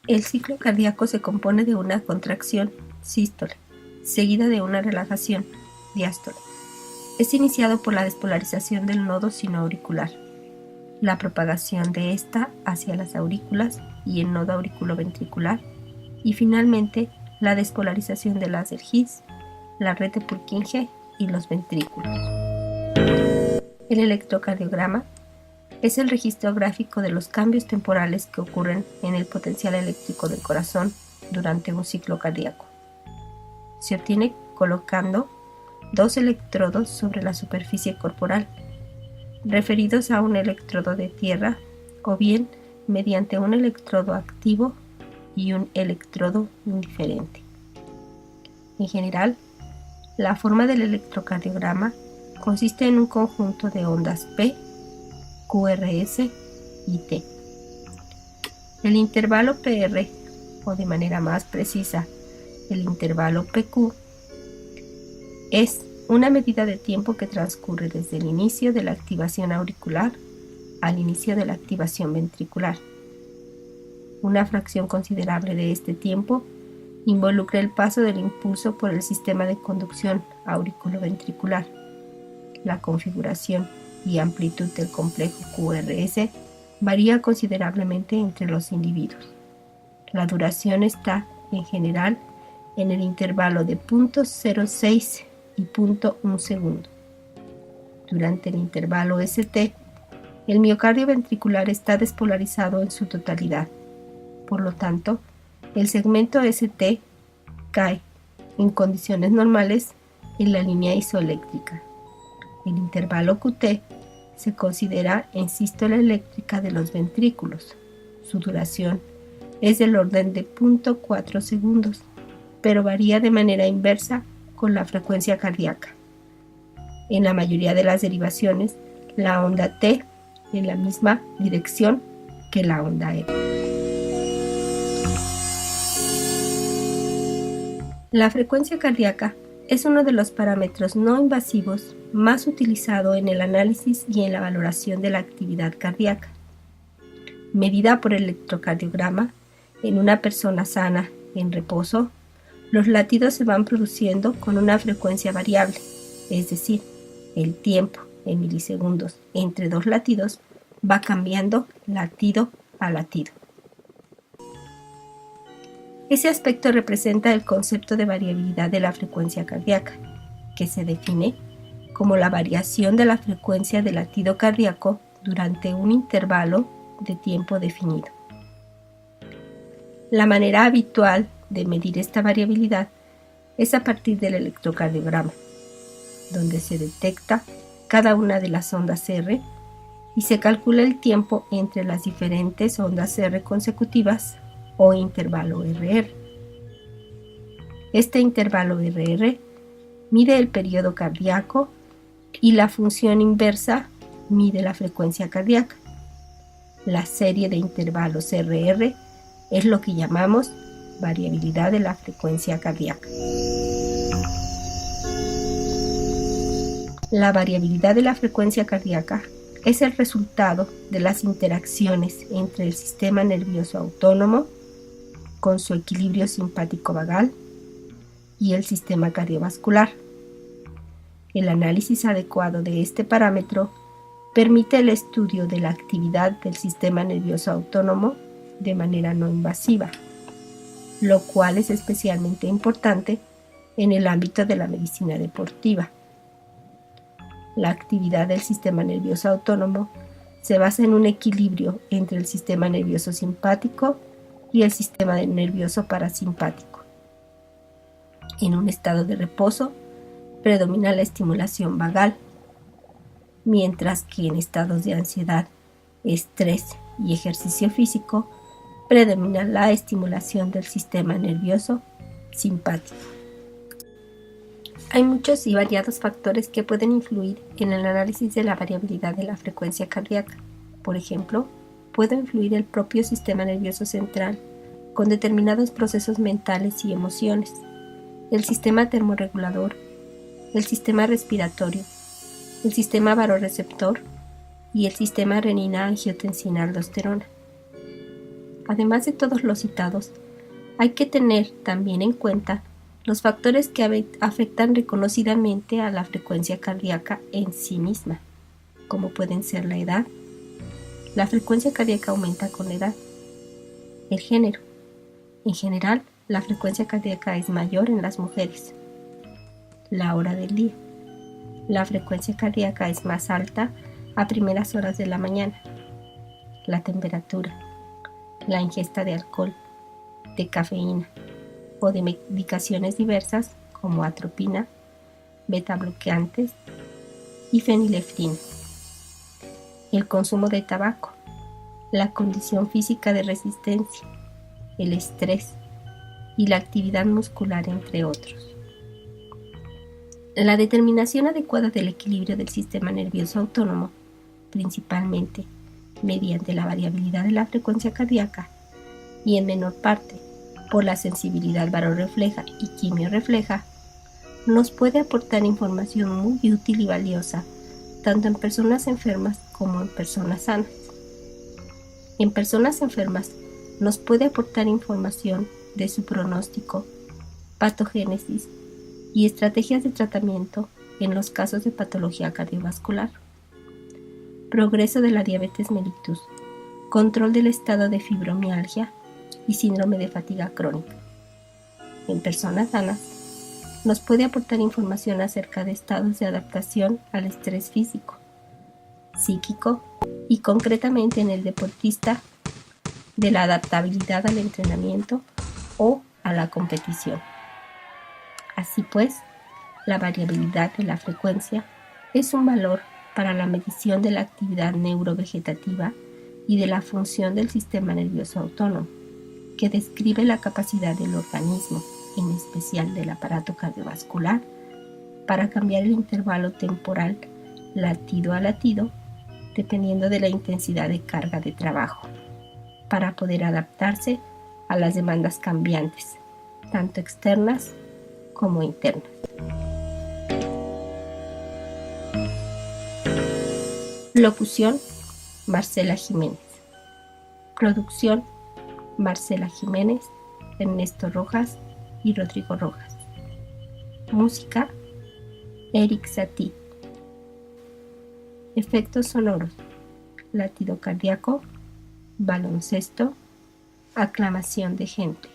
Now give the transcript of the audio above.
El ciclo cardíaco se compone de una contracción, sístole, seguida de una relajación, diástole. Es iniciado por la despolarización del nodo sinoauricular, la propagación de esta hacia las aurículas y el nodo auriculoventricular, y finalmente la despolarización de las del His, la red de Purkinje y los ventrículos. El electrocardiograma es el registro gráfico de los cambios temporales que ocurren en el potencial eléctrico del corazón durante un ciclo cardíaco. Se obtiene colocando dos electrodos sobre la superficie corporal, referidos a un electrodo de tierra, o bien mediante un electrodo activo y un electrodo indiferente. En general, la forma del electrocardiograma consiste en un conjunto de ondas P, QRS y T. El intervalo PR, o de manera más precisa, el intervalo PQ, es una medida de tiempo que transcurre desde el inicio de la activación auricular al inicio de la activación ventricular. Una fracción considerable de este tiempo involucra el paso del impulso por el sistema de conducción auriculoventricular. La configuración y amplitud del complejo QRS varía considerablemente entre los individuos. La duración está, en general, en el intervalo de 0.06 y 0.1 segundo. Durante el intervalo ST, el miocardio ventricular está despolarizado en su totalidad. Por lo tanto, el segmento ST cae, en condiciones normales, en la línea isoeléctrica. El intervalo QT se considera en sístole eléctrica de los ventrículos. Su duración es del orden de 0.4 segundos, pero varía de manera inversa con la frecuencia cardíaca. En la mayoría de las derivaciones, la onda T en la misma dirección que la onda E. La frecuencia cardíaca es uno de los parámetros no invasivos más utilizado en el análisis y en la valoración de la actividad cardíaca. Medida por electrocardiograma, en una persona sana en reposo, los latidos se van produciendo con una frecuencia variable, es decir, el tiempo en milisegundos entre dos latidos va cambiando latido a latido. Ese aspecto representa el concepto de variabilidad de la frecuencia cardíaca, que se define como la variación de la frecuencia del latido cardíaco durante un intervalo de tiempo definido. La manera habitual de medir esta variabilidad es a partir del electrocardiograma, donde se detecta cada una de las ondas R y se calcula el tiempo entre las diferentes ondas R consecutivas o intervalo RR. Este intervalo RR mide el periodo cardíaco y la función inversa mide la frecuencia cardíaca. La serie de intervalos RR es lo que llamamos variabilidad de la frecuencia cardíaca. La variabilidad de la frecuencia cardíaca es el resultado de las interacciones entre el sistema nervioso autónomo con su equilibrio simpático vagal y el sistema cardiovascular. El análisis adecuado de este parámetro permite el estudio de la actividad del sistema nervioso autónomo de manera no invasiva, lo cual es especialmente importante en el ámbito de la medicina deportiva. La actividad del sistema nervioso autónomo se basa en un equilibrio entre el sistema nervioso simpático y el sistema nervioso parasimpático. En un estado de reposo predomina la estimulación vagal, mientras que en estados de ansiedad, estrés y ejercicio físico predomina la estimulación del sistema nervioso simpático. Hay muchos y variados factores que pueden influir en el análisis de la variabilidad de la frecuencia cardíaca. Por ejemplo, puede influir el propio sistema nervioso central con determinados procesos mentales y emociones, el sistema termorregulador, el sistema respiratorio, el sistema vasoreceptor y el sistema renina-angiotensina-aldosterona. Además de todos los citados, hay que tener también en cuenta los factores que afectan reconocidamente a la frecuencia cardíaca en sí misma, como pueden ser la edad. La frecuencia cardíaca aumenta con la edad. El género. En general, la frecuencia cardíaca es mayor en las mujeres. La hora del día. La frecuencia cardíaca es más alta a primeras horas de la mañana. La temperatura. La ingesta de alcohol, de cafeína o de medicaciones diversas como atropina, beta bloqueantes y fenilefrina. El consumo de tabaco, la condición física de resistencia, el estrés y la actividad muscular, entre otros. La determinación adecuada del equilibrio del sistema nervioso autónomo, principalmente mediante la variabilidad de la frecuencia cardíaca y en menor parte por la sensibilidad barorrefleja y quimiorrefleja, nos puede aportar información muy útil y valiosa tanto en personas enfermas como en personas sanas. En personas enfermas nos puede aportar información de su pronóstico, patogénesis y estrategias de tratamiento en los casos de patología cardiovascular, progreso de la diabetes mellitus, control del estado de fibromialgia y síndrome de fatiga crónica. En personas sanas, nos puede aportar información acerca de estados de adaptación al estrés físico, psíquico y concretamente en el deportista de la adaptabilidad al entrenamiento o a la competición. Así pues, la variabilidad de la frecuencia es un valor para la medición de la actividad neurovegetativa y de la función del sistema nervioso autónomo, que describe la capacidad del organismo, en especial del aparato cardiovascular, para cambiar el intervalo temporal latido a latido, dependiendo de la intensidad de carga de trabajo, para poder adaptarse a las demandas cambiantes, tanto externas como internas. Locución: Marcela Jiménez. Producción: Marcela Jiménez, Ernesto Rojas y Rodrigo Rojas. Música: Eric Satie. Efectos sonoros: latido cardíaco, baloncesto, aclamación de gente.